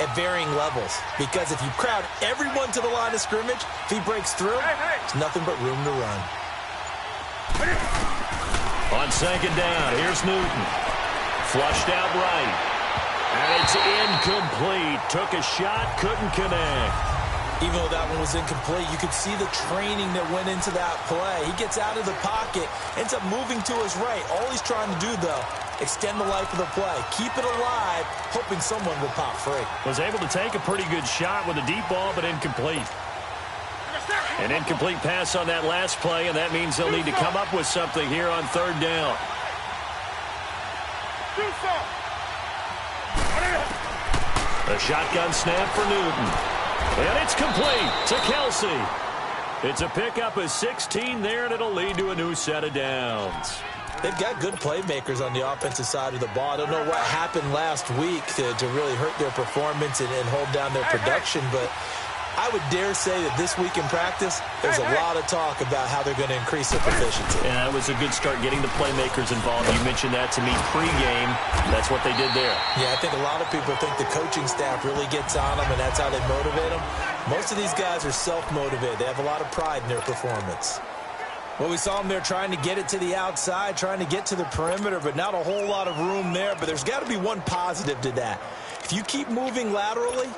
at varying levels. Because if you crowd everyone to the line of scrimmage, if he breaks through, there's nothing but room to run. On second down, here's Newton. Flushed out right. And it's incomplete. Took a shot, couldn't connect. Even though that one was incomplete, you could see the training that went into that play. He gets out of the pocket, ends up moving to his right. All he's trying to do, though, extend the life of the play. Keep it alive, hoping someone will pop free. Was able to take a pretty good shot with a deep ball, but incomplete. An incomplete pass on that last play, and that means they'll need to come up with something here on third down. A shotgun snap for Newton. And it's complete to Kelsey. It's a pickup of 16 there, and it'll lead to a new set of downs. They've got good playmakers on the offensive side of the ball. I don't know what happened last week to really hurt their performance and hold down their production, but I would dare say that this week in practice, there's a lot of talk about how they're going to increase their proficiency. Yeah, that was a good start getting the playmakers involved. You mentioned that to me pregame. That's what they did there. Yeah, I think a lot of people think the coaching staff really gets on them, and that's how they motivate them. Most of these guys are self-motivated. They have a lot of pride in their performance. Well, we saw them there trying to get it to the outside, trying to get to the perimeter, but not a whole lot of room there. But there's got to be one positive to that. If you keep moving laterally,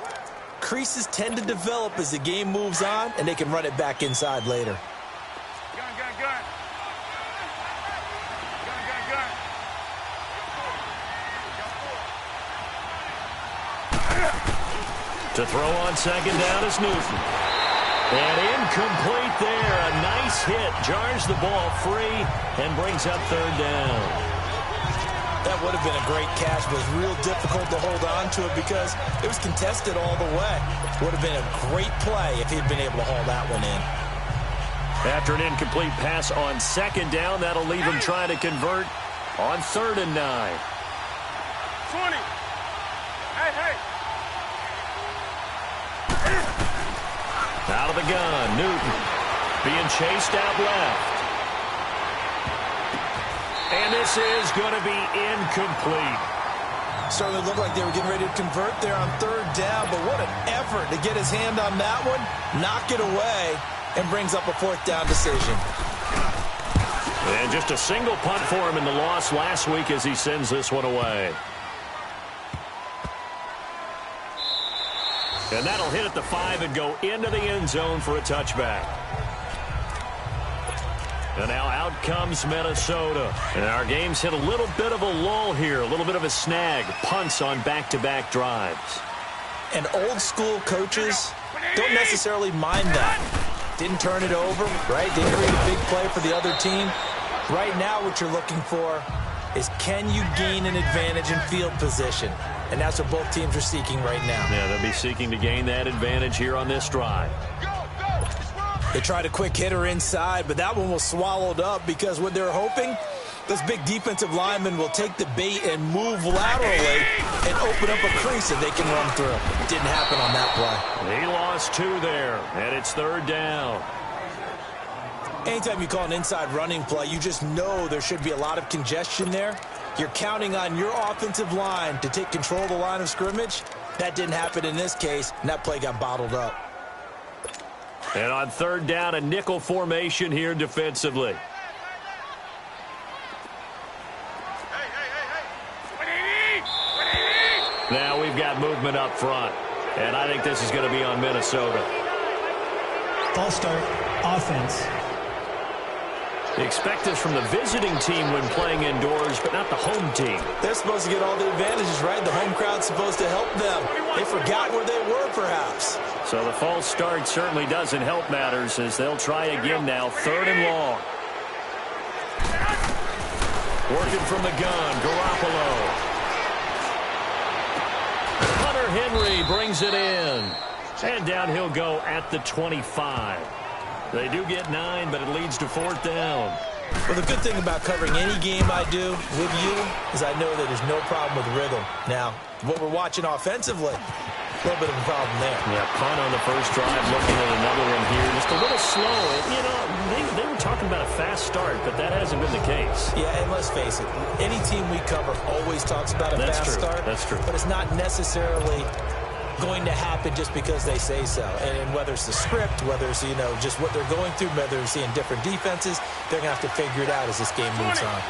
creases tend to develop as the game moves on, and they can run it back inside later. To throw on second down is Newton. And incomplete there. A nice hit. Jars the ball free and brings up third down. That would have been a great catch, but it was real difficult to hold on to it because it was contested all the way. Would have been a great play if he'd been able to haul that one in. After an incomplete pass on second down, that'll leave him trying to convert on 3rd and 9. 20. Hey. Out of the gun, Newton being chased out left. And this is going to be incomplete. Certainly looked like they were getting ready to convert there on 3rd down, but what an effort to get his hand on that one, knock it away, and brings up a 4th down decision. And just a single punt for him in the loss last week as he sends this one away. And that'll hit at the 5 and go into the end zone for a touchback. And now out comes Minnesota. And our game's hit a little bit of a lull here, a little bit of a snag. Punts on back-to-back drives. And old-school coaches don't necessarily mind that. Didn't turn it over, right? Didn't create a big play for the other team. Right now what you're looking for is can you gain an advantage in field position? And that's what both teams are seeking right now. Yeah, they'll be seeking to gain that advantage here on this drive. They tried a quick hitter inside, but that one was swallowed up because what they're hoping, those big defensive linemen will take the bait and move laterally and open up a crease that they can run through. Didn't happen on that play. He lost 2 there, and it's 3rd down. Anytime you call an inside running play, you just know there should be a lot of congestion there. You're counting on your offensive line to take control of the line of scrimmage. That didn't happen in this case, and that play got bottled up. And on 3rd down, a nickel formation here defensively. Now we've got movement up front, and I think this is going to be on Minnesota. False start, offense. Expect this from the visiting team when playing indoors, but not the home team. They're supposed to get all the advantages, right? The home crowd's supposed to help them. They forgot where they were, perhaps. So the false start certainly doesn't help matters as they'll try again now, 3rd and long. Working from the gun, Garoppolo. Hunter Henry brings it in. And down he'll go at the 25. They do get 9, but it leads to 4th down. Well, the good thing about covering any game I do with you is I know that there's no problem with rhythm. Now, what we're watching offensively, a little bit of a problem there. Yeah, punt on the first drive, looking at another one here. Just a little slow. You know, they were talking about a fast start, but that hasn't been the case. Yeah, and let's face it, any team we cover always talks about a fast start. That's true. But it's not necessarily going to happen just because they say so. And whether it's the script, whether it's, you know, just what they're going through, whether they're seeing different defenses, they're going to have to figure it out as this game moves on.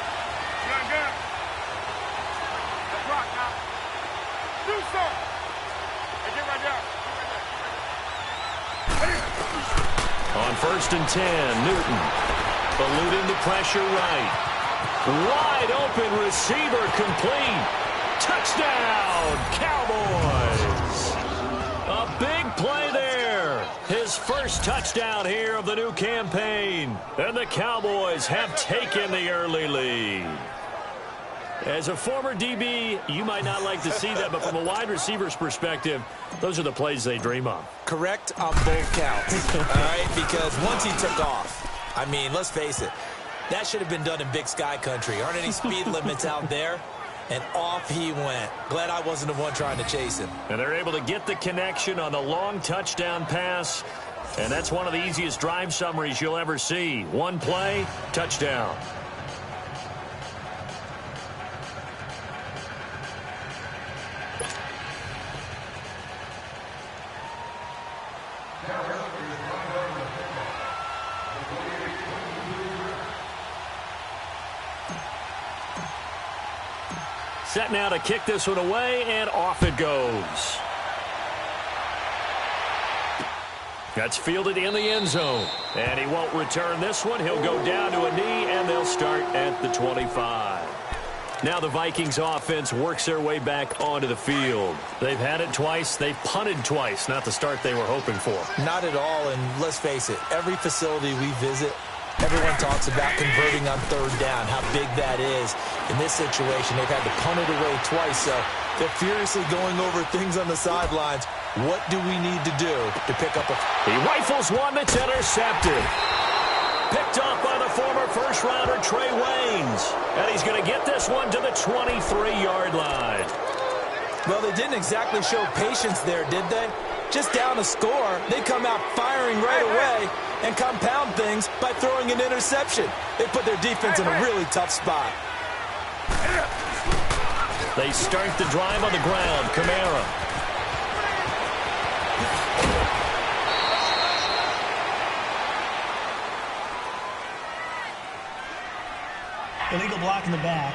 On 1st and 10, Newton eluding the pressure right. Wide open receiver complete. Touchdown, Cowboys. A big play there. His first touchdown here of the new campaign. And the Cowboys have taken the early lead. As a former DB, you might not like to see that, but from a wide receiver's perspective, those are the plays they dream of. Correct on both counts, all right? Because once he took off, I mean, let's face it, that should have been done in Big Sky Country. Aren't any speed limits out there? And off he went. Glad I wasn't the one trying to chase him. And they're able to get the connection on the long touchdown pass. And that's one of the easiest drive summaries you'll ever see. One play, touchdown. Set now to kick this one away, and off it goes. That's fielded in the end zone. And he won't return this one. He'll go down to a knee, and they'll start at the 25. Now the Vikings offense works their way back onto the field. They've had it twice. They've punted twice. Not the start they were hoping for. Not at all, and let's face it, every facility we visit, everyone talks about converting on 3rd down, how big that is. In this situation, they've had to punt it away twice, so they're furiously going over things on the sidelines. What do we need to do to pick up a... He rifles one that's intercepted. Picked off by the former first-rounder Trey Waynes. And he's going to get this one to the 23-yard line. Well, they didn't exactly show patience there, did they? Just down a score, they come out firing right away and compound things by throwing an interception. They put their defense in a really tough spot. They start the drive on the ground. Kamara. Illegal block in the back.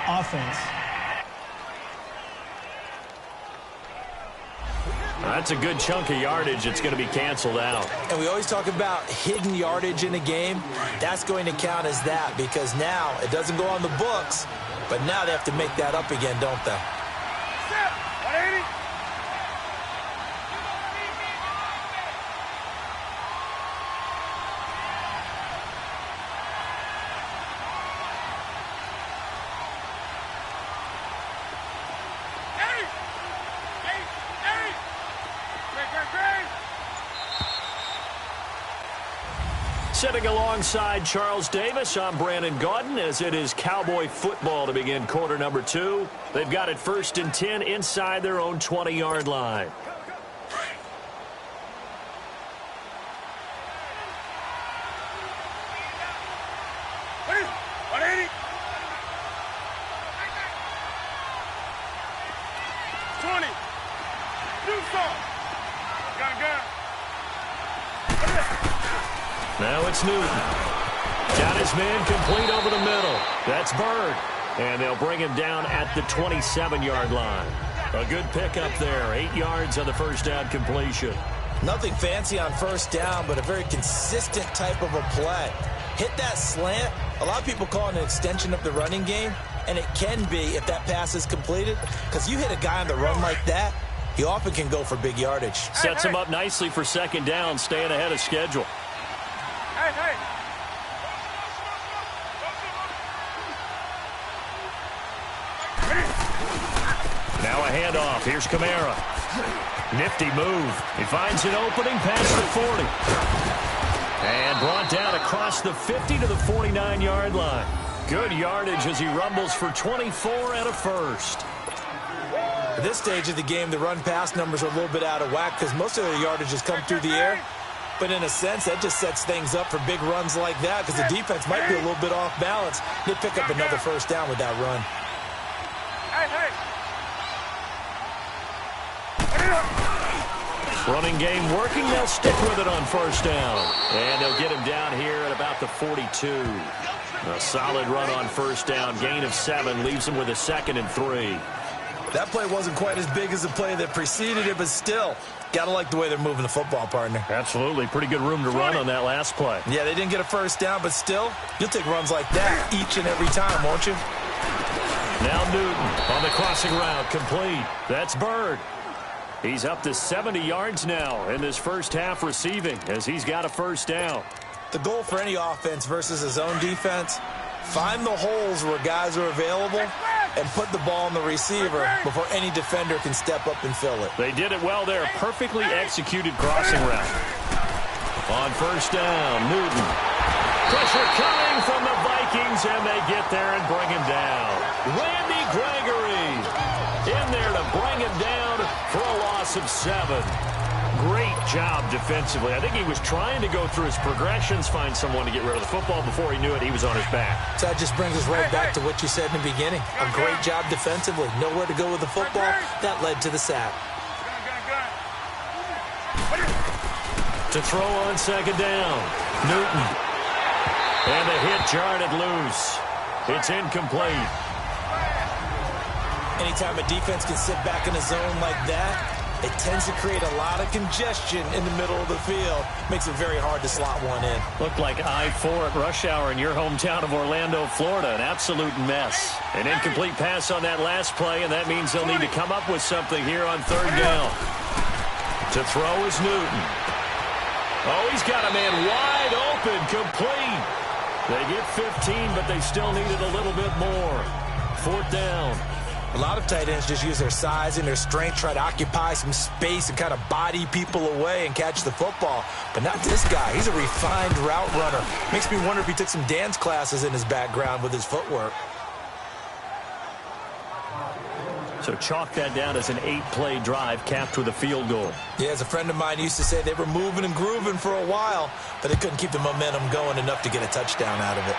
Offense. That's a good chunk of yardage. It's going to be canceled out. And we always talk about hidden yardage in a game. That's going to count as that because now it doesn't go on the books, but now they have to make that up again, don't they? Sitting alongside Charles Davis, I'm Brandon Gaudin as it is Cowboy football to begin quarter number 2. They've got it 1st and 10 inside their own 20-yard line. Now it's Newton. Got his man complete over the middle. That's Bird. And they'll bring him down at the 27-yard line. A good pickup there. 8 yards on the first down completion. Nothing fancy on first down, but a very consistent type of a play. Hit that slant. A lot of people call it an extension of the running game, and it can be if that pass is completed. Because you hit a guy on the run like that, he often can go for big yardage. Sets him up nicely for second down, staying ahead of schedule. Now a handoff. Here's Kamara. Nifty move. He finds an opening past the 40. And brought down across the 50 to the 49-yard line. Good yardage as he rumbles for 24 and a first. At this stage of the game, the run-pass numbers are a little bit out of whack because most of the yardage has come through the air. But in a sense, that just sets things up for big runs like that because the defense might be a little bit off balance. They pick up another first down with that run. Running game working. They'll stick with it on first down. And they'll get him down here at about the 42. A solid run on first down. Gain of 7 leaves him with a 2nd and 3. That play wasn't quite as big as the play that preceded it, but still, gotta like the way they're moving the football, partner. Absolutely. Pretty good room to run on that last play. Yeah, they didn't get a first down, but still, you'll take runs like that each and every time, won't you? Now Newton on the crossing route, complete. That's Bird. He's up to 70 yards now in this first half receiving as he's got a first down. The goal for any offense versus his own defense, find the holes where guys are available and put the ball on the receiver before any defender can step up and fill it. They did it well there. Perfectly executed crossing route. On first down, Newton. Pressure coming from the Vikings, and they get there and bring him down. Randy Gregory in there to bring him down for a loss of 7. Great job defensively. I think he was trying to go through his progressions, find someone to get rid of the football. Before he knew it, he was on his back. So that just brings us right back to what you said in the beginning. A great job defensively. Nowhere to go with the football. That led to the sack. To throw on second down, Newton. And the hit jarred it loose. It's incomplete. Anytime a defense can sit back in a zone like that, it tends to create a lot of congestion in the middle of the field. Makes it very hard to slot one in. Looked like I-4 at rush hour in your hometown of Orlando, Florida. An absolute mess. An incomplete pass on that last play, and that means they'll need to come up with something here on third down. To throw is Newton. Oh, he's got a man wide open, complete. They get 15, but they still needed a little bit more. Fourth down. A lot of tight ends just use their size and their strength, try to occupy some space and kind of body people away and catch the football. But not this guy. He's a refined route runner. Makes me wonder if he took some dance classes in his background with his footwork. So chalk that down as an 8-play drive capped with a field goal. Yeah, as a friend of mine used to say, they were moving and grooving for a while, but they couldn't keep the momentum going enough to get a touchdown out of it.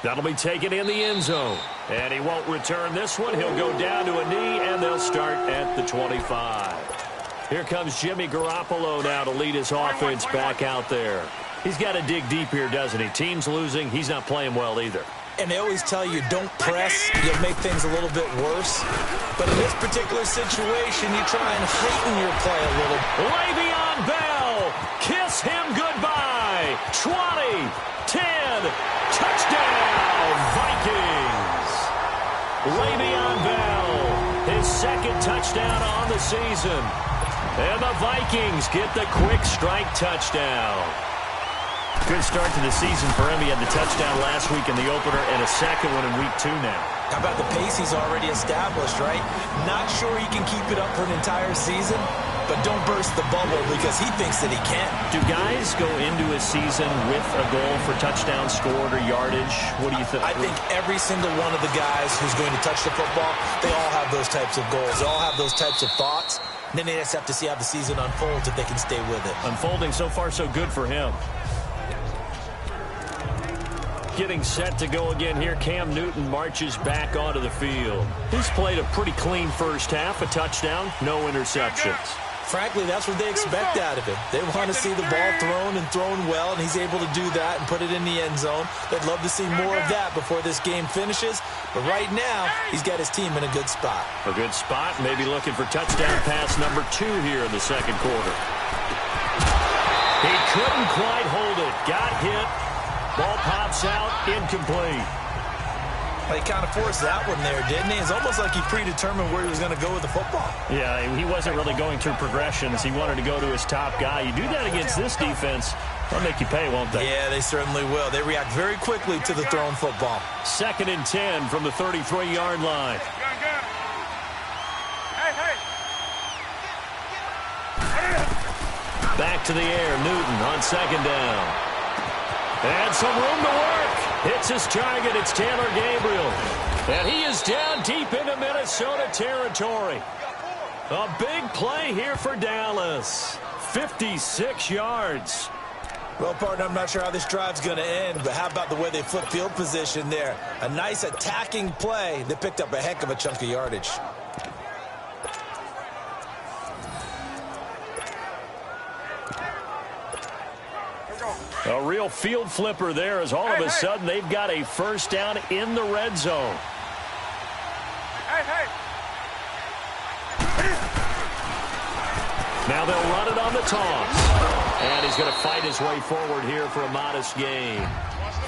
That'll be taken in the end zone. And he won't return this one. He'll go down to a knee, and they'll start at the 25. Here comes Jimmy Garoppolo now to lead his offense back out there. He's got to dig deep here, doesn't he? Team's losing. He's not playing well either. And they always tell you, don't press. You'll make things a little bit worse. But in this particular situation, you try and heighten your play a little. Le'Veon Bell, kiss him goodbye. 20, 10, touchdown, Vikings. Le'Veon Bell, his second touchdown on the season. And the Vikings get the quick strike touchdown. Good start to the season for him. He had the touchdown last week in the opener and a second one in week 2 now. How about the pace he's already established, right? Not sure he can keep it up for an entire season, but don't burst the bubble because he thinks that he can. Do guys go into a season with a goal for touchdown scored or yardage? What do you think? I think every single one of the guys who's going to touch the football, they all have those types of goals. They all have those types of thoughts. And then they just have to see how the season unfolds if they can stay with it. Unfolding so far so good for him. Getting set to go again here. Cam Newton marches back onto the field. He's played a pretty clean first half. A touchdown, no interceptions. Frankly, that's what they expect out of him. They want to see the ball thrown and thrown well, and he's able to do that and put it in the end zone. They'd love to see more of that before this game finishes. But right now, he's got his team in a good spot. A good spot, maybe looking for touchdown pass number 2 here in the second quarter. He couldn't quite hold it. Got hit. Ball pops out, incomplete. He kind of forced that one there, didn't he? It's almost like he predetermined where he was going to go with the football. Yeah, he wasn't really going through progressions. He wanted to go to his top guy. You do that against this defense, they'll make you pay, won't they? Yeah, they certainly will. They react very quickly to the thrown football. 2nd and 10 from the 33-yard line. Back to the air, Newton on second down. And some room to work. Hits his target. It's Taylor Gabriel. And he is down deep into Minnesota territory. A big play here for Dallas. 56 yards. Well, partner, I'm not sure how this drive's going to end, but how about the way they flip field position there? A nice attacking play that picked up a heck of a chunk of yardage. A real field flipper there as all of a sudden they've got a first down in the red zone. Now they'll run it on the toss. And he's going to fight his way forward here for a modest gain.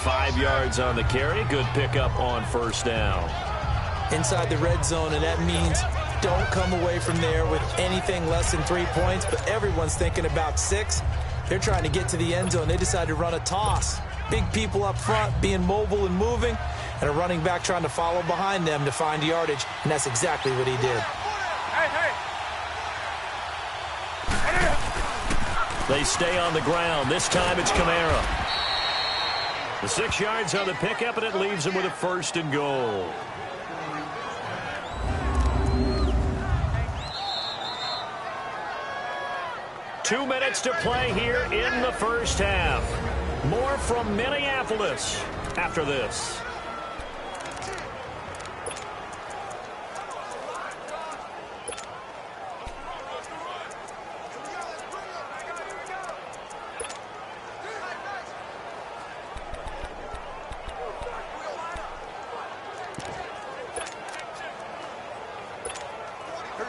5 yards on the carry. Good pickup on first down. Inside the red zone, and that means don't come away from there with anything less than 3 points, but everyone's thinking about 6. They're trying to get to the end zone. They decide to run a toss. Big people up front being mobile and moving, and a running back trying to follow behind them to find yardage, and that's exactly what he did. They stay on the ground. This time it's Kamara. The 6 yards on the pickup, and it leaves him with a first and goal. Two minutes to play here in the first half. More from Minneapolis after this.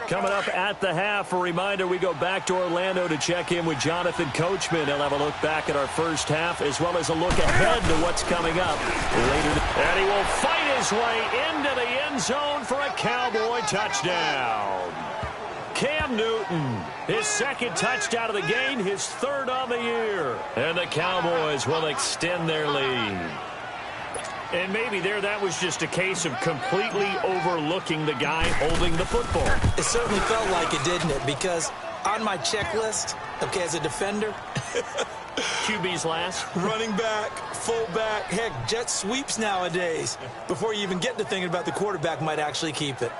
Coming up at the half, a reminder, we go back to Orlando to check in with Jonathan Coachman. He'll have a look back at our first half as well as a look ahead to what's coming up later. And he will fight his way into the end zone for a Cowboy touchdown. Cam Newton, his second touchdown of the game, his third on the year. And the Cowboys will extend their lead. And maybe that was just a case of completely overlooking the guy holding the football. It certainly felt like it, didn't it? Because on my checklist, okay, as a defender, QB's last. Running back, fullback, heck, jet sweeps nowadays. Before you even get to thinking about the quarterback might actually keep it.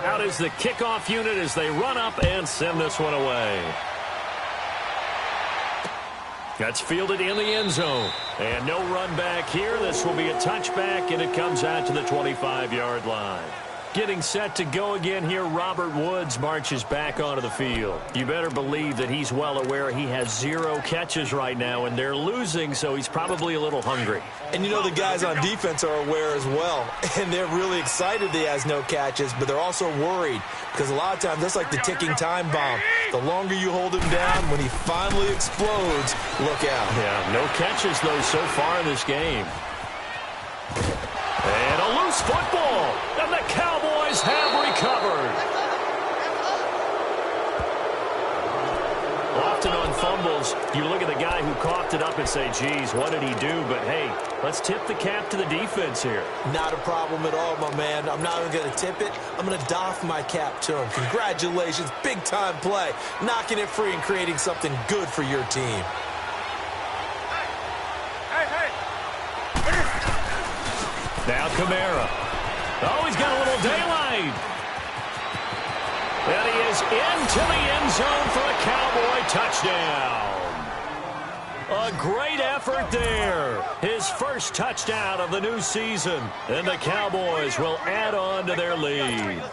Out is the kickoff unit as they run up and send this one away. That's fielded in the end zone. And no run back here. This will be a touchback, and it comes out to the 25-yard line. Getting set to go again here, Robert Woods marches back onto the field. You better believe that he's well aware he has 0 catches right now, and they're losing, so he's probably a little hungry. And you know the guys on defense are aware as well, and they're really excited he has no catches, but they're also worried because a lot of times that's like the ticking time bomb. The longer you hold him down, when he finally explodes, look out. Yeah, no catches, though, so far in this game. And a loose football, and the Cowboys have recovered. Often on fumbles, you look at the guy who coughed it up and say, geez, what did he do? But, hey, let's tip the cap to the defense here. Not a problem at all, my man. I'm not even going to tip it. I'm going to doff my cap to him. Congratulations, big-time play. Knocking it free and creating something good for your team. Now Kamara. Oh, he's got a little daylight. And he is into the end zone for a Cowboy touchdown. A great effort there. His first touchdown of the new season. And the Cowboys will add on to their lead.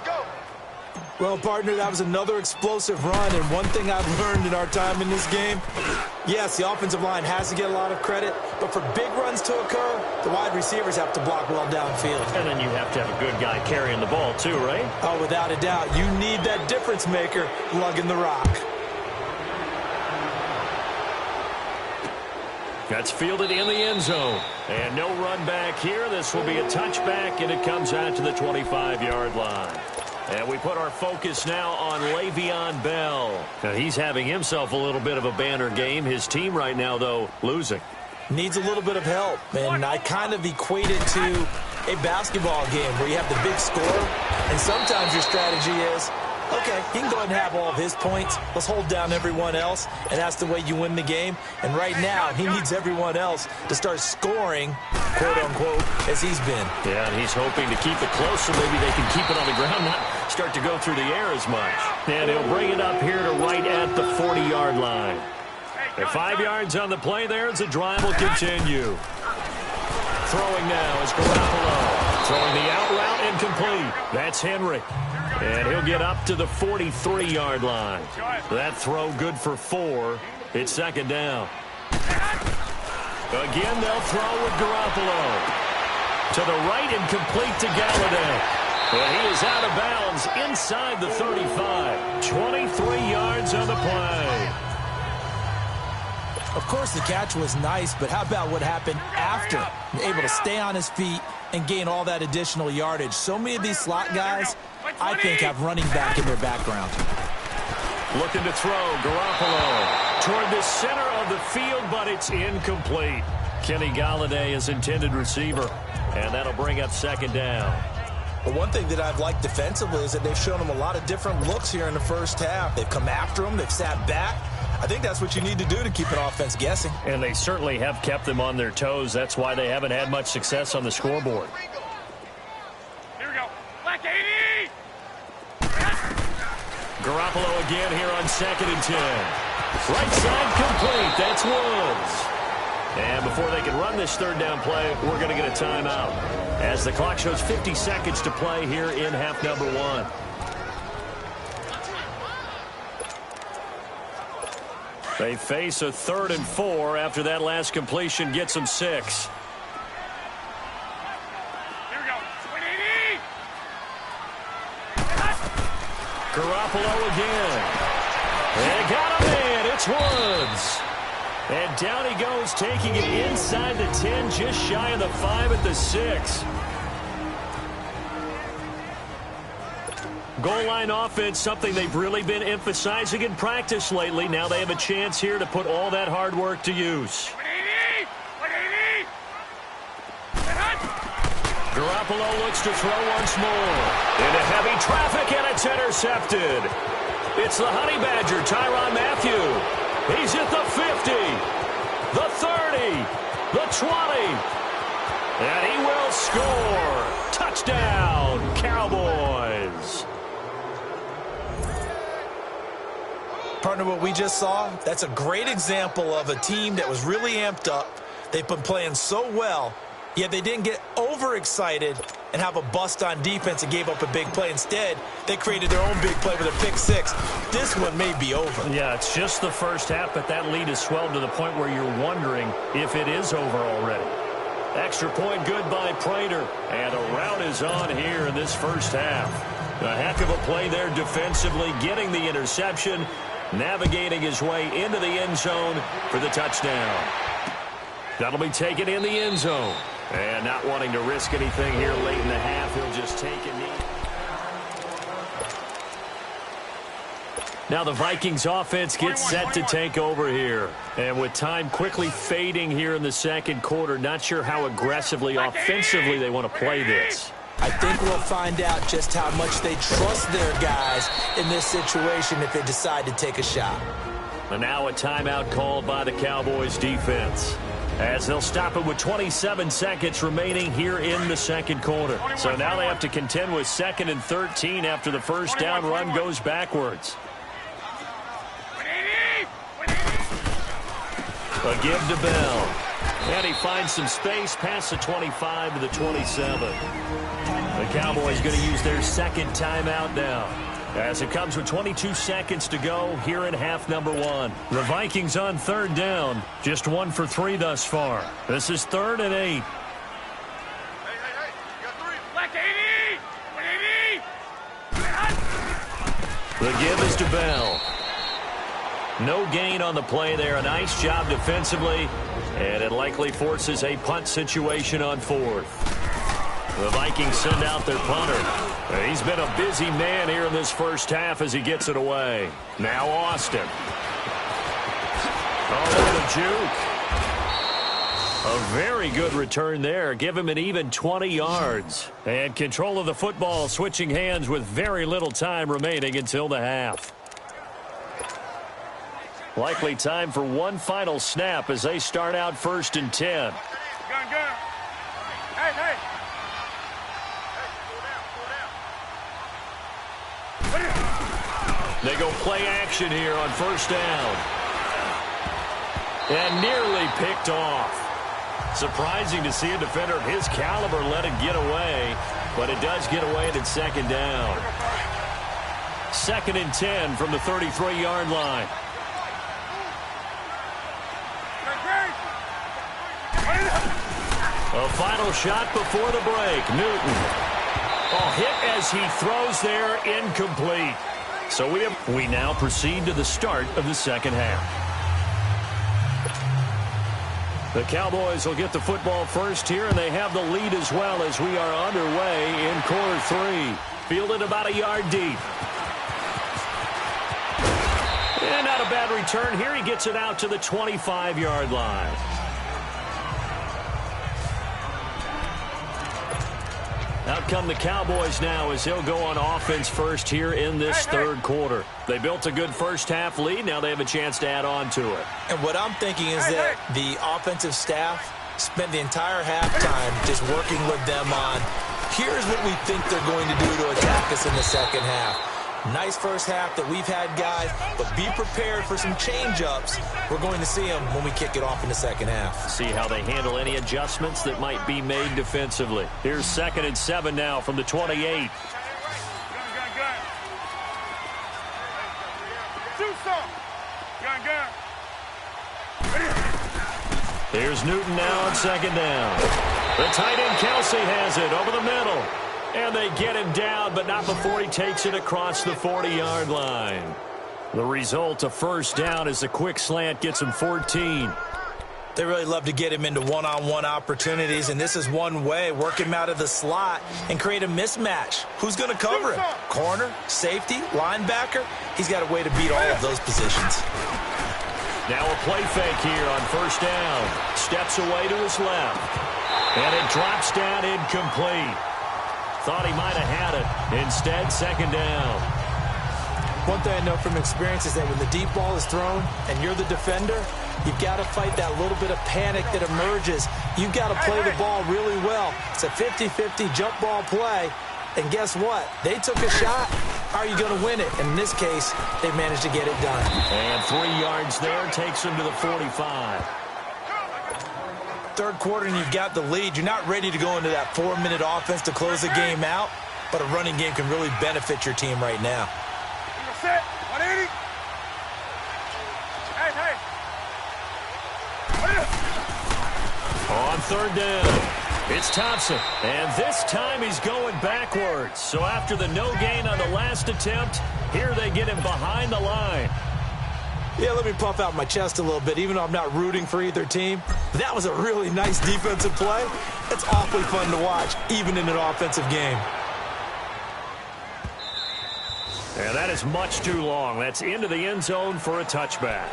Well, partner, that was another explosive run, and one thing I've learned in our time in this game, yes, the offensive line has to get a lot of credit, but for big runs to occur, the wide receivers have to block well downfield. And then you have to have a good guy carrying the ball too, right? Oh, without a doubt. You need that difference maker lugging the rock. That's fielded in the end zone. And no run back here. This will be a touchback, and it comes out to the 25-yard line. And we put our focus now on Le'Veon Bell. Now, he's having himself a little bit of a banner game. His team right now, though, losing. Needs a little bit of help, and I kind of equate it to a basketball game where you have the big score, and sometimes your strategy is, okay, he can go ahead and have all of his points. Let's hold down everyone else, and that's the way you win the game. And right now, he needs everyone else to start scoring, quote-unquote, as he's been. Yeah, and he's hoping to keep it close so maybe they can keep it on the ground, not start to go through the air as much. And he'll bring it up here to right at the 40-yard line. And 5 yards on the play there as the drive will continue. Throwing now is Garoppolo. Throwing the out route and incomplete. That's Henry. And he'll get up to the 43-yard line. That throw good for 4. It's second down. Again, they'll throw with Garoppolo. To the right and complete to Galladay. And he is out of bounds inside the 35. 23 yards on the play. Of course, the catch was nice, but how about what happened after? Able to stay on his feet and gain all that additional yardage. So many of these slot guys, I think, have running back in their background. Looking to throw, Garoppolo toward the center of the field, but it's incomplete. Kenny Galladay is intended receiver, and that'll bring up second down. But one thing that I've liked defensively is that they've shown him a lot of different looks here in the first half. They've come after him. They've sat back. I think that's what you need to do to keep an offense guessing. And they certainly have kept them on their toes. That's why they haven't had much success on the scoreboard. Here we go. Black 80! Garoppolo again here on 2nd and 10. Right side complete. That's Woods. And before they can run this third down play, we're going to get a timeout, as the clock shows 50 seconds to play here in half number 1. They face a 3rd and 4 after that last completion gets them 6. Here we go. 180! Garoppolo again. They got him in. It's Woods. And down he goes, taking it inside the 10, just shy of the 5 at the 6. Goal line offense, something they've really been emphasizing in practice lately. Now they have a chance here to put all that hard work to use. 180! 180! Garoppolo looks to throw once more. Into heavy traffic, and it's intercepted. It's the Honey Badger, Tyrann Mathieu. He's at the 50, the 30, the 20, and he will score. Touchdown, Cowboys. Partner, what we just saw, that's a great example of a team that was really amped up. They've been playing so well, yet they didn't get overexcited and have a bust on defense and gave up a big play. Instead, they created their own big play with a pick 6. This one may be over. Yeah, it's just the first half, but that lead has swelled to the point where you're wondering if it is over already. Extra point good by Prater, and a rout is on here in this first half. A heck of a play there defensively, getting the interception, navigating his way into the end zone for the touchdown. That'll be taken in the end zone. And not wanting to risk anything here late in the half, he'll just take a knee. Now the Vikings offense gets set to take over here. And with time quickly fading here in the second quarter, not sure how aggressively offensively they want to play this. I think we'll find out just how much they trust their guys in this situation if they decide to take a shot. And now a timeout called by the Cowboys defense, as they'll stop it with 27 seconds remaining here in the second quarter. So now they have to contend with 2nd and 13 after the first down run goes backwards. A give to Bell. And he finds some space past the 25 to the 27. The Cowboys going to use their second timeout now, as it comes with 22 seconds to go here in half number 1. The Vikings on 3rd down, just 1 for 3 thus far. This is 3rd and 8. Hey, you got 3. Black 80! 180! The give is to Bell. No gain on the play there. A nice job defensively, and it likely forces a punt situation on 4th. The Vikings send out their punter. He's been a busy man here in this first half as he gets it away. Now Austin. Oh, look at the juke. A very good return there. Give him an even 20 yards. And control of the football, switching hands with very little time remaining until the half. Likely time for one final snap as they start out 1st and 10. Gun. Hey. They go play action here on 1st down. And nearly picked off. Surprising to see a defender of his caliber let it get away, but it does get away at second down. 2nd and 10 from the 33-yard line. A final shot before the break. Newton. Hit as he throws there, incomplete. So we now proceed to the start of the second half. The Cowboys will get the football first here, and they have the lead as well as we are underway in quarter 3. Fielded about a yard deep. And not a bad return here. He gets it out to the 25-yard line. Out come the Cowboys now as they'll go on offense first here in this third quarter. They built a good first-half lead. Now they have a chance to add on to it. And what I'm thinking is that the offensive staff spent the entire halftime just working with them on, here's what we think they're going to do to attack us in the second half. Nice first half that we've had, guys, but be prepared for some change-ups. We're going to see them when we kick it off in the second half. See how they handle any adjustments that might be made defensively. Here's 2nd and 7 now from the 28. Here's Newton now on 2nd down. The tight end Kelsey has it over the middle. And they get him down, but not before he takes it across the 40-yard line. The result, a first down as the quick slant gets him 14. They really love to get him into one-on-one opportunities, and this is one way. Work him out of the slot and create a mismatch. Who's going to cover him? Corner, safety, linebacker? He's got a way to beat all of those positions. Now a play fake here on first down. Steps away to his left. And it drops down incomplete. Thought he might have had it. Instead, 2nd down. One thing I know from experience is that when the deep ball is thrown and you're the defender, you've got to fight that little bit of panic that emerges. You've got to play the ball really well. It's a 50-50 jump ball play. And guess what? They took a shot. How are you going to win it? And in this case, they managed to get it done. And 3 yards there takes them to the 45. Third quarter and you've got the lead. You're not ready to go into that 4-minute offense to close the game out, but a running game can really benefit your team right now. Set, 180. On 3rd down, it's Thompson, and this time he's going backwards. So after the no gain on the last attempt, here they get him behind the line. Yeah, let me puff out my chest a little bit, even though I'm not rooting for either team. That was a really nice defensive play. It's awfully fun to watch, even in an offensive game. And that is much too long. That's into the end zone for a touchback.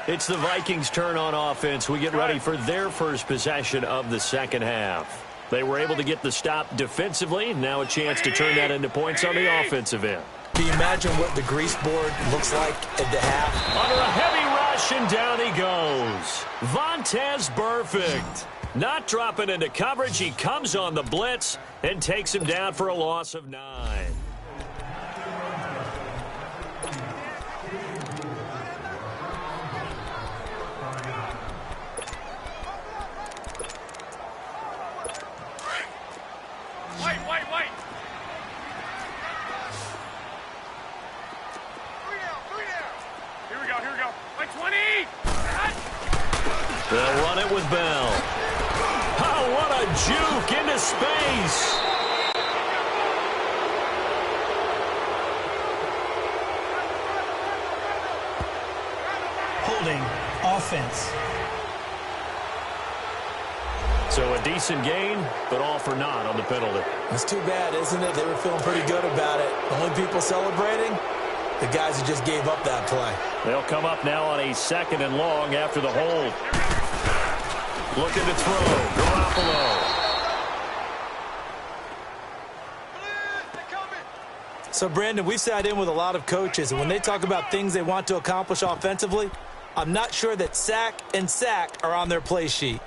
It's the Vikings' turn on offense. We get ready for their first possession of the second half. They were able to get the stop defensively. Now a chance to turn that into points on the offensive end. Can you imagine what the grease board looks like at the half? Under a heavy rush, and down he goes. Vontaze Burfict. Not dropping into coverage. He comes on the blitz and takes him down for a loss of 9. Wait. Here we go. Like 20. They'll run it with Bell. Oh, what a juke into space. Holding offense. So a decent gain, but all for naught on the penalty. It's too bad, isn't it? They were feeling pretty good about it. The only people celebrating, the guys who just gave up that play. They'll come up now on a 2nd and long after the hold. Looking to throw. Garoppolo. So, Brandon, we've sat in with a lot of coaches, and when they talk about things they want to accomplish offensively, I'm not sure that sack and sack are on their play sheet.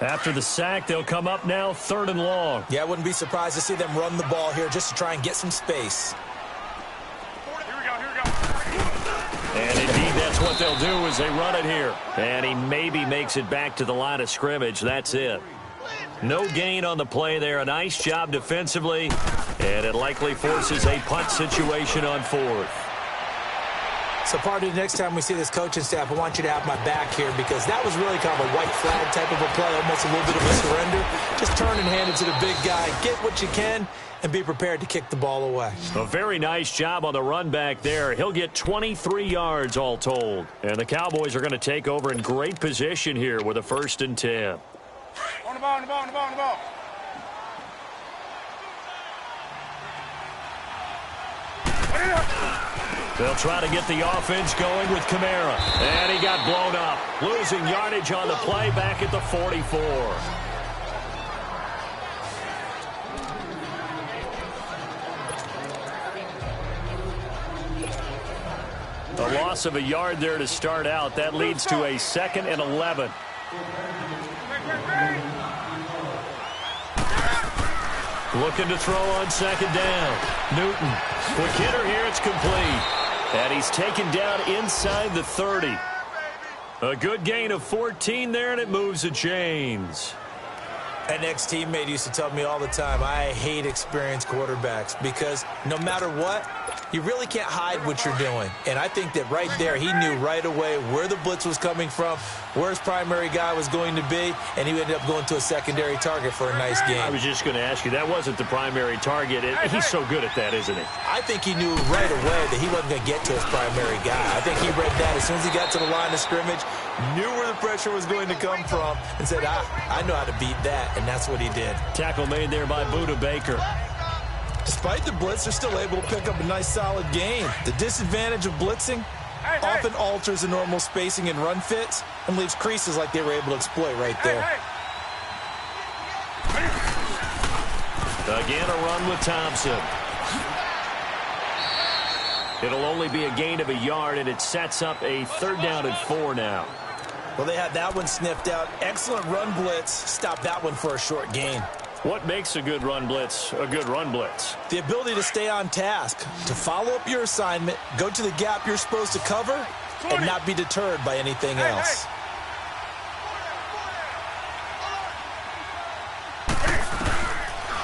After the sack, they'll come up now 3rd and long. Yeah, I wouldn't be surprised to see them run the ball here just to try and get some space. Here we go. And indeed, that's what they'll do as they run it here. And he maybe makes it back to the line of scrimmage. That's it. No gain on the play there. A nice job defensively. And it likely forces a punt situation on 4th. So, Party, the next time we see this coaching staff, I want you to have my back here because that was really kind of a white flag type of a play, almost a little bit of a surrender. Just turn and hand it to the big guy. Get what you can and be prepared to kick the ball away. A very nice job on the run back there. He'll get 23 yards all told. And the Cowboys are going to take over in great position here with a 1st and 10. On the ball, on the ball, on the ball, on the ball. They'll try to get the offense going with Kamara. And he got blown up. Losing yardage on the play back at the 44. A loss of a yard there to start out. That leads to a 2nd and 11. Looking to throw on 2nd down. Newton. Quick hitter here. It's complete. And he's taken down inside the 30. A good gain of 14 there, and it moves the chains. An ex-teammate used to tell me all the time, I hate experienced quarterbacks because no matter what, you really can't hide what you're doing. And I think that right there, he knew right away where the blitz was coming from, where his primary guy was going to be, and he ended up going to a secondary target for a nice game. I was just going to ask you, that wasn't the primary target. He's so good at that, isn't he? I think he knew right away that he wasn't going to get to his primary guy. I think he read that as soon as he got to the line of scrimmage, knew where the pressure was going to come from, and said, I know how to beat that, and that's what he did. Tackle made there by Budda Baker. Despite the blitz, they're still able to pick up a nice, solid gain. The disadvantage of blitzing often alters the normal spacing and run fits and leaves creases like they were able to exploit right there. Again, a run with Thompson. It'll only be a gain of a yard, and it sets up a 3rd down and 4 now. Well, they had that one sniffed out. Excellent run blitz. Stop that one for a short gain. What makes a good run blitz a good run blitz? The ability to stay on task, to follow up your assignment, go to the gap you're supposed to cover, and not be deterred by anything else.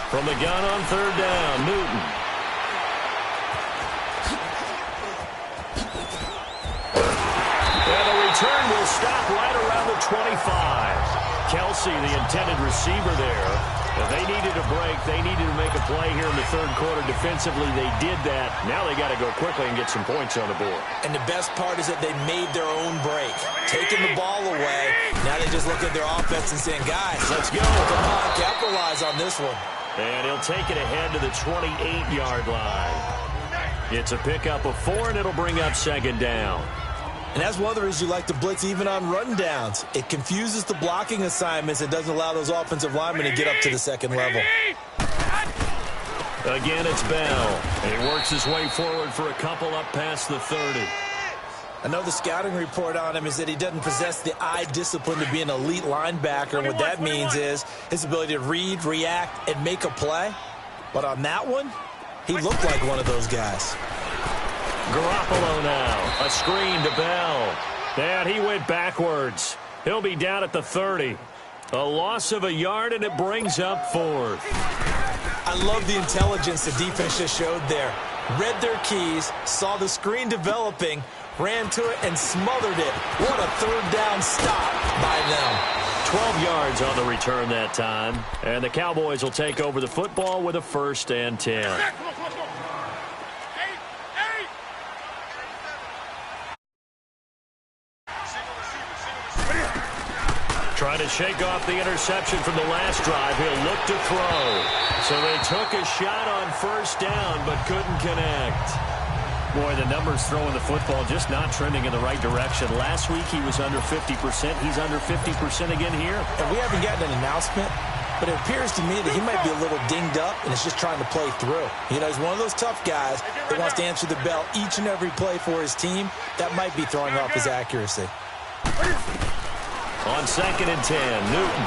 From the gun on 3rd down, Newton. And the return will stop right around the 25. Kelsey, the intended receiver there. They needed a break. They needed to make a play here in the 3rd quarter. Defensively, they did that. Now they got to go quickly and get some points on the board. And the best part is that they made their own break. Taking the ball away. Now they just look at their offense and saying, guys, let's go. Come on, capitalize on this one. And he'll take it ahead to the 28-yard line. It's a pickup of 4, and it'll bring up 2nd down. And that's one of the reasons you like to blitz even on rundowns. It confuses the blocking assignments and doesn't allow those offensive linemen to get up to the 2nd level. Again, it's Bell. And he works his way forward for a couple up past the 30. I know the scouting report on him is that he doesn't possess the eye discipline to be an elite linebacker. And what that means is his ability to read, react, and make a play. But on that one, he looked like one of those guys. Garoppolo now. A screen to Bell. And he went backwards. He'll be down at the 30. A loss of a yard, and it brings up 4th. I love the intelligence the defense just showed there. Read their keys, saw the screen developing, ran to it, and smothered it. What a 3rd down stop by them. 12 yards on the return that time. And the Cowboys will take over the football with a 1st and 10. Trying to shake off the interception from the last drive. He'll look to throw. So they took a shot on 1st down, but couldn't connect. Boy, the numbers throwing the football just not trending in the right direction. Last week he was under 50%. He's under 50% again here. And we haven't gotten an announcement, but it appears to me that he might be a little dinged up and is just trying to play through. You know, he's one of those tough guys that wants to answer the bell each and every play for his team. That might be throwing off his accuracy. On 2nd and 10, Newton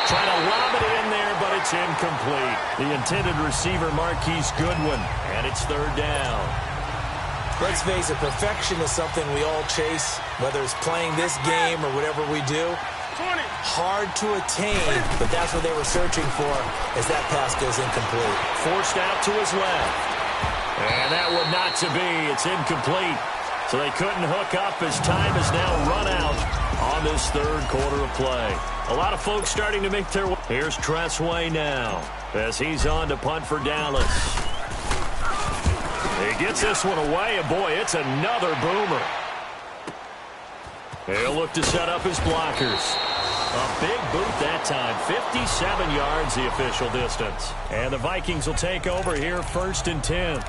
trying to lob it in there, but it's incomplete. The intended receiver, Marquise Goodwin, and it's 3rd down. Let's face it, perfection is something we all chase, whether it's playing this game or whatever we do. 20. Hard to attain, but that's what they were searching for as that pass goes incomplete. Forced out to his left. And that would not to be. It's incomplete. So they couldn't hook up as time is now run out on this third quarter of play. A lot of folks starting to make their way. Here's Tressway now as he's on to punt for Dallas. He gets this one away, and boy, it's another boomer. He'll look to set up his blockers. A big boot that time. 57 yards the official distance. And the Vikings will take over here, 1st and 10.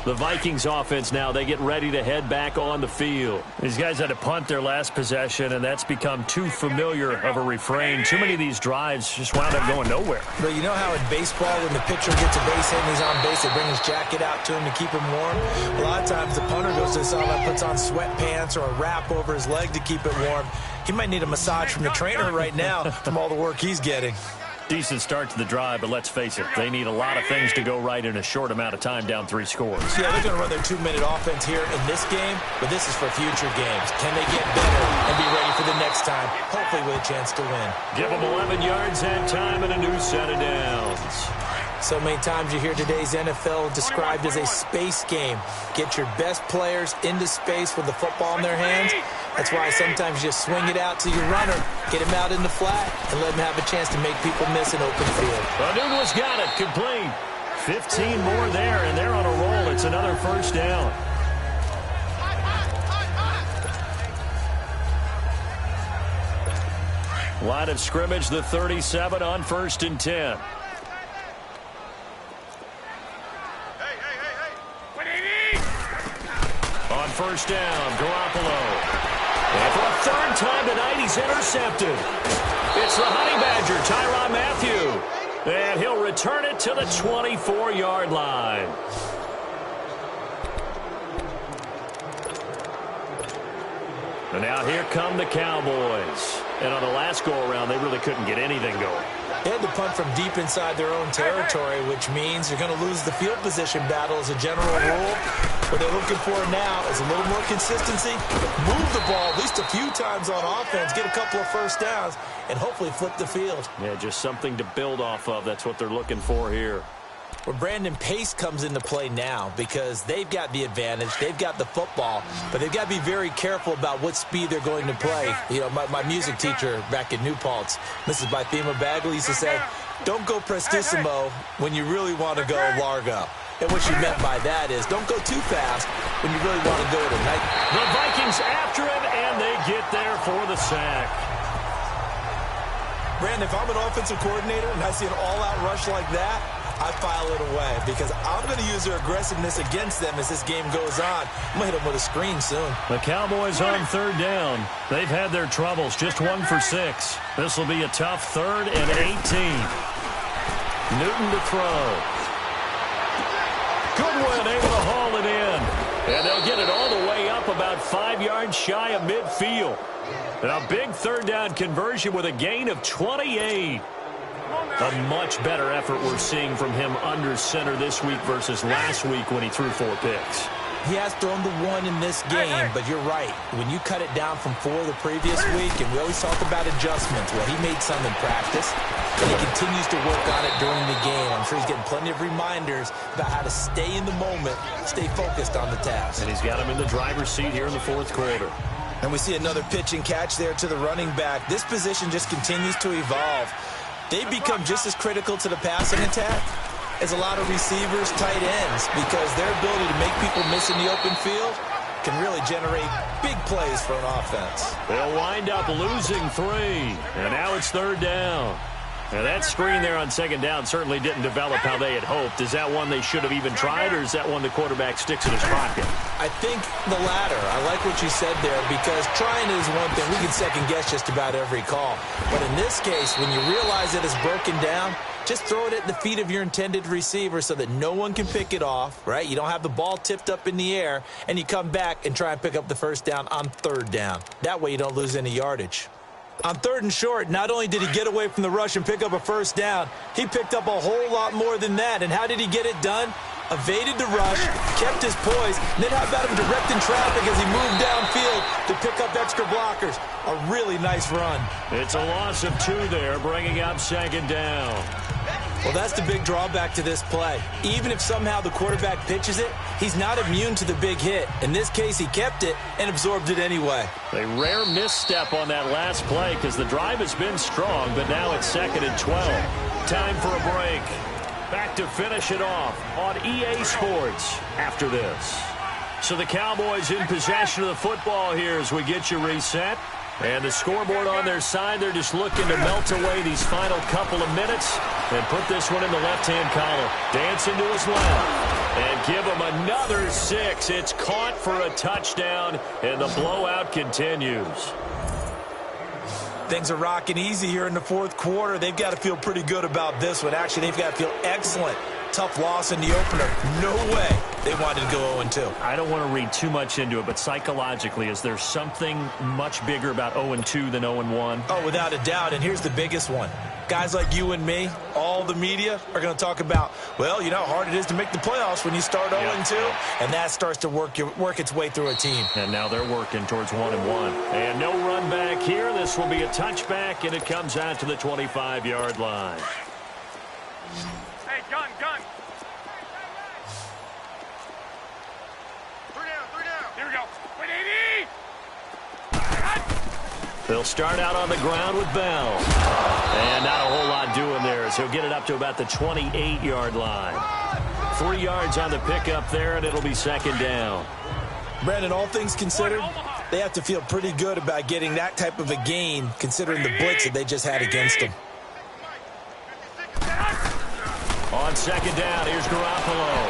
The Vikings offense now, they get ready to head back on the field. These guys had to punt their last possession, and that's become too familiar of a refrain. Too many of these drives just wound up going nowhere. But you know how in baseball, when the pitcher gets a base hit and he's on base, they bring his jacket out to him to keep him warm? A lot of times the punter goes to the sideline, puts on sweatpants or a wrap over his leg to keep it warm. He might need a massage from the trainer right now from all the work he's getting. Decent start to the drive, but let's face it, they need a lot of things to go right in a short amount of time, down 3 scores. Yeah, they're going to run their 2-minute offense here in this game, but this is for future games. Can they get better and be ready for the next time, hopefully with a chance to win? Give them 11 yards and time and a new set of downs. So many times you hear today's NFL described as a space game. Get your best players into space with the football in their hands. That's why sometimes you just swing it out to your runner, get him out in the flat, and let him have a chance to make people miss an open field. Aduna's got it, complete. 15 more there, and they're on a roll. It's another 1st down. Line of scrimmage, the 37 on 1st and 10. On 1st down, Garoppolo. And for a 3rd time tonight, he's intercepted. It's the Honey Badger, Tyrann Mathieu. And he'll return it to the 24-yard line. And now here come the Cowboys. And on the last go-around, they really couldn't get anything going. They had to punt from deep inside their own territory, which means you're going to lose the field position battle as a general rule. What they're looking for now is a little more consistency, move the ball at least a few times on offense, get a couple of 1st downs, and hopefully flip the field. Yeah, just something to build off of. That's what they're looking for here. Well, Brandon, pace comes into play now because they've got the advantage. They've got the football, but they've got to be very careful about what speed they're going to play. You know, my music teacher back in New Paltz, Mrs. Bythema Bagley, used to say, don't go prestissimo when you really want to go largo. And what she meant by that is don't go too fast when you really want to go at a night. The Vikings after him, and they get there for the sack. Brandon, if I'm an offensive coordinator and I see an all-out rush like that, I file it away because I'm going to use their aggressiveness against them as this game goes on. I'm going to hit them with a screen soon. The Cowboys on 3rd down. They've had their troubles, just 1 for 6. This will be a tough 3rd and 18. Newton to throw. Goodwin able to haul it in. And they'll get it all the way up about 5 yards shy of midfield. And a big 3rd down conversion with a gain of 28. A much better effort we're seeing from him under center this week versus last week when he threw 4 picks. He has thrown the 1 in this game, but you're right. When you cut it down from 4 the previous week, and we always talk about adjustments, well, he made some in practice, and he continues to work on it during the game. I'm sure he's getting plenty of reminders about how to stay in the moment, stay focused on the task. And he's got him in the driver's seat here in the 4th quarter. And we see another pitch and catch there to the running back. This position just continues to evolve. They become just as critical to the passing attack as a lot of receivers, tight ends, because their ability to make people miss in the open field can really generate big plays for an offense. They'll wind up losing 3, and now it's 3rd down. And that screen there on 2nd down certainly didn't develop how they had hoped. Is that one they should have even tried, or is that one the quarterback sticks in his pocket? I think the latter. I like what you said there, because trying is one thing. We can second-guess just about every call. But in this case, when you realize that it's broken down, just throw it at the feet of your intended receiver so that no one can pick it off, right? You don't have the ball tipped up in the air, and you come back and try and pick up the 1st down on 3rd down. That way you don't lose any yardage. On 3rd and short, not only did he get away from the rush and pick up a 1st down, he picked up a whole lot more than that. And how did he get it done? evaded the rush, kept his poise, and then how about him directing traffic as he moved downfield to pick up extra blockers? A really nice run. It's a loss of 2 there, bringing up 2nd down. Well, that's the big drawback to this play. Even if somehow the quarterback pitches it, he's not immune to the big hit. In this case, he kept it and absorbed it anyway. A rare misstep on that last play because the drive has been strong, but now it's 2nd and 12. Time for a break. Back to finish it off on EA Sports after this. So the Cowboys in possession of the football here as we get you reset. And the scoreboard on their side, they're just looking to melt away these final couple of minutes and put this one in the left-hand column. Dancing to his left and give him another 6. It's caught for a touchdown, and the blowout continues. Things are rocking easy here in the 4th quarter. They've got to feel pretty good about this one. Actually, they've got to feel excellent. Tough loss in the opener. No way they wanted to go 0-2. I don't want to read too much into it, but psychologically, is there something much bigger about 0-2 than 0-1? Oh, without a doubt, and here's the biggest one. Guys like you and me, all the media, are going to talk about, well, you know how hard it is to make the playoffs when you start 0-2, and that starts to work its way through a team. And now they're working towards 1-1. And no run back here. This will be a touchback, and it comes out to the 25-yard line. Hey, gun. 3 down. Here we go. 180. They'll start out on the ground with Bell. And not a whole lot doing there as he'll get it up to about the 28-yard line. 3 yards on the pickup there, and it'll be 2nd down. Brandon, all things considered, they have to feel pretty good about getting that type of a gain considering the blitz that they just had against them. On 2nd down, here's Garoppolo.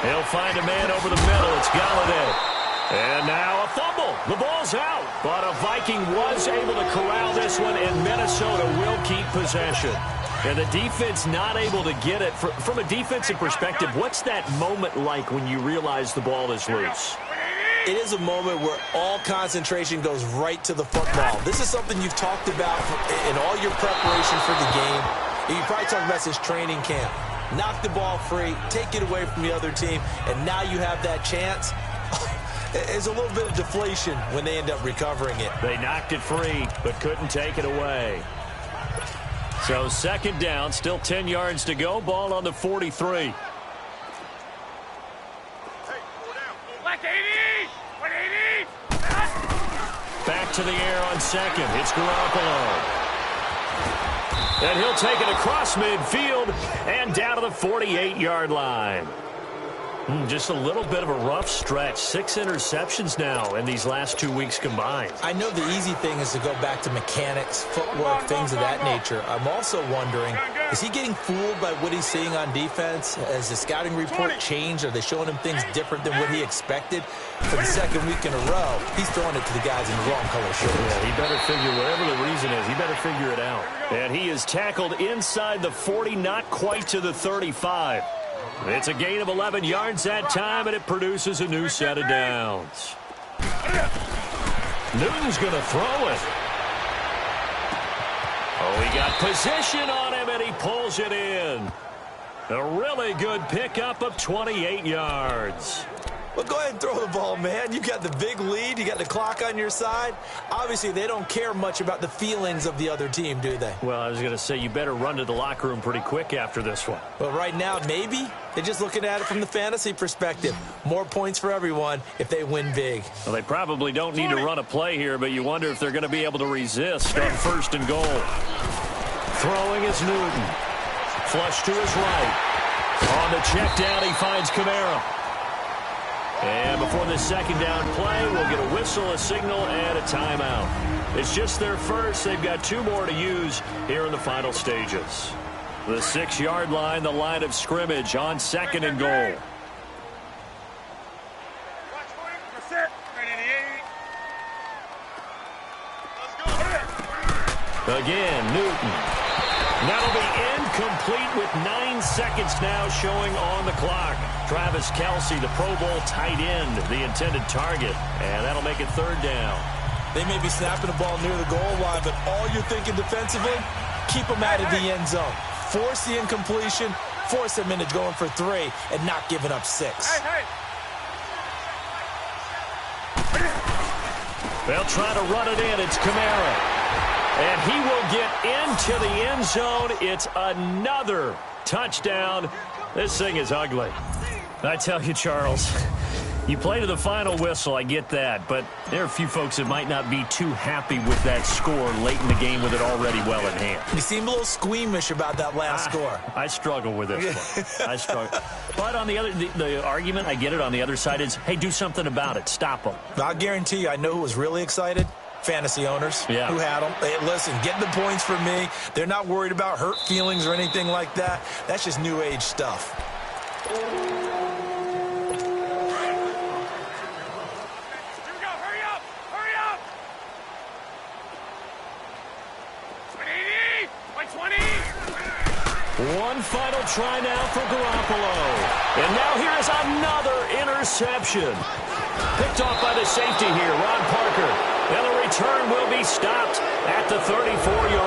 He'll find a man over the middle. It's Galladay. And now a fumble. The ball's out. But a Viking was able to corral this one, and Minnesota will keep possession. And the defense not able to get it. From a defensive perspective, what's that moment like when you realize the ball is loose? It is a moment where all concentration goes right to the football. This is something you've talked about in all your preparation for the game. You probably talked about this training camp. Knock the ball free, take it away from the other team, and now you have that chance. There's a little bit of deflation when they end up recovering it. They knocked it free, but couldn't take it away. So 2nd down, still 10 yards to go. Ball on the 43. Hey, 4 down. Black 80. 180. Back to the air on 2nd. It's Garoppolo. And he'll take it across midfield and down to the 48-yard line. Just a little bit of a rough stretch. 6 interceptions now in these last 2 weeks combined. I know the easy thing is to go back to mechanics, footwork, things of that nature. I'm also wondering, is he getting fooled by what he's seeing on defense? Has the scouting report changed? Are they showing him things different than what he expected? For the 2nd week in a row, he's throwing it to the guys in the wrong color shirts. Yeah, he better figure, whatever the reason is, he better figure it out. And he is tackled inside the 40, not quite to the 35. It's a gain of 11 yards that time, and it produces a new set of downs. Newton's going to throw it. Oh, he got position on him, and he pulls it in. A really good pickup of 28 yards. Well, go ahead and throw the ball, man. You got the big lead. You got the clock on your side. Obviously, they don't care much about the feelings of the other team, do they? Well, I was going to say, you better run to the locker room pretty quick after this one. But right now, maybe they're just looking at it from the fantasy perspective. More points for everyone if they win big. Well, they probably don't need to run a play here, but you wonder if they're going to be able to resist on 1st and goal. Throwing is Newton. Flush to his right. On the check down, he finds Kamara. And before the 2nd down play, we'll get a whistle, a signal, and a timeout. It's just their first. They've got 2 more to use here in the final stages. The 6-yard line, the line of scrimmage on 2nd and goal. Again, Newton. That'll be incomplete with 9 seconds now showing on the clock. Travis Kelce, the Pro Bowl tight end, the intended target. And that'll make it 3rd down. They may be snapping the ball near the goal line, but all you're thinking defensively, keep them out of the end zone. Force the incompletion, force him into going for 3 and not giving up 6. Hey, hey. They'll try to run it in. It's Kamara. And he will get into the end zone. It's another touchdown. This thing is ugly. I tell you, Charles, you play to the final whistle, I get that, but there are a few folks that might not be too happy with that score late in the game with it already well in hand. You seem a little squeamish about that last score. I struggle with this one. I struggle. But on the other, the argument, I get it, on the other side is, hey, do something about it. Stop them. I'll guarantee you, I know who was really excited. Fantasy owners who had them. Hey, listen, get the points for me. They're not worried about hurt feelings or anything like that. That's just new age stuff. One final try now for Garoppolo. And now here is another interception. Picked off by the safety here, Ron Parker. And the return will be stopped at the 34-yard